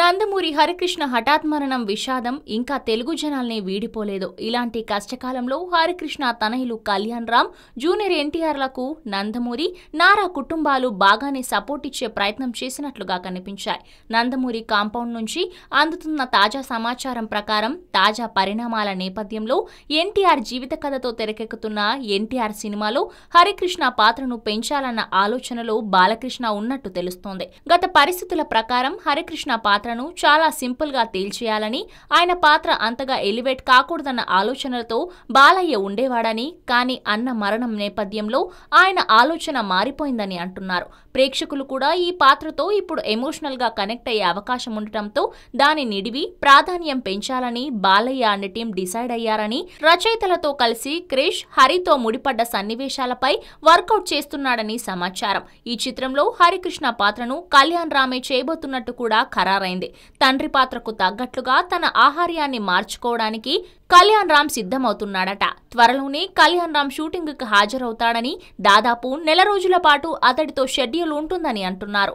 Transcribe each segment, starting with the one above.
నందమూరి హరికృష్ణ హఠాత్ మరణం విషాదం ఇంకా తెలుగు జనాల్ని వీడిపోలేదు. ఇలాంటి కష్టకాలంలో హరికృష్ణ తనయులు కళ్యాణ్ రామ్, జూనియర్ ఎన్టీఆర్లకు నందమూరి, నారా కుటుంబాలు బాగానే సపోర్ట్ ఇచ్చే ప్రయత్నం చేసినట్లుగా కనిపించాయి. నందమూరి కాంపౌండ్ నుంచి అందుతున్న తాజా సమాచారం ప్రకారం తాజా పరిణామాల నేపథ్యంలో ఎన్టీఆర్ జీవిత కథతో తెరకెక్కుతున్న ఎన్టీఆర్ సినిమాలో హరికృష్ణ పాత్రను పెంచాలన్న ఆలోచనలో బాలకృష్ణ ఉన్నట్టు తెలుస్తోంది. గత పరిస్థితుల ప్రకారం హరికృష్ణ పాత్రను చాలా సింపుల్ గా తేల్చేయాలని, ఆయన పాత్ర అంతగా ఎలివేట్ కాకూడదన్న ఆలోచనలతో బాలయ్య ఉండేవాడని, కానీ అన్న మరణం నేపథ్యంలో ఆయన ఆలోచన మారిపోయిందని అంటున్నారు. ప్రేక్షకులు కూడా ఈ పాత్రతో ఇప్పుడు ఎమోషనల్ గా కనెక్ట్ అయ్యే అవకాశం ఉండటంతో దాని నిడివి, ప్రాధాన్యం పెంచాలని బాలయ్య అండ్ టీం డిసైడ్ అయ్యారని, రచయితలతో కలిసి క్రిష్, హరితో ముడిపడ్డ సన్నివేశాలపై వర్కౌట్ చేస్తున్నాడని సమాచారం. ఈ చిత్రంలో హరికృష్ణ పాత్రను కళ్యాణ్ రామే చేయబోతున్నట్టు కూడా ఖరారైంది. తండ్రి పాత్రకు తగ్గట్లుగా తన ఆహార్యాన్ని మార్చుకోవడానికి కళ్యాణ్ రామ్ సిద్ధమవుతున్నాడట. త్వరలోనే కళ్యాణ్ రామ్ షూటింగ్ కు హాజరవుతాడని, దాదాపు నెల రోజుల పాటు అతడితో షెడ్యూల్ ఉంటుందని అంటున్నారు.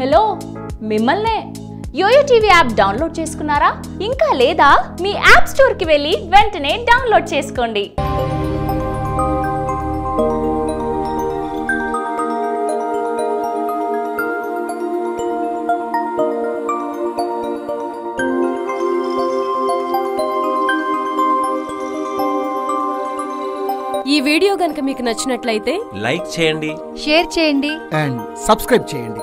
హలో, మిమ్మల్నే యోయో టీవీ యాప్ డౌన్లోడ్ చేసుకున్నారా? ఇంకా లేదా? మీ యాప్ స్టోర్ కి వెళ్ళి వెంటనే డౌన్లోడ్ చేసుకోండి. ఈ వీడియో గనుక మీకు నచ్చినట్లయితే లైక్ చేయండి, షేర్ చేయండి అండ్ సబ్స్క్రైబ్ చేయండి.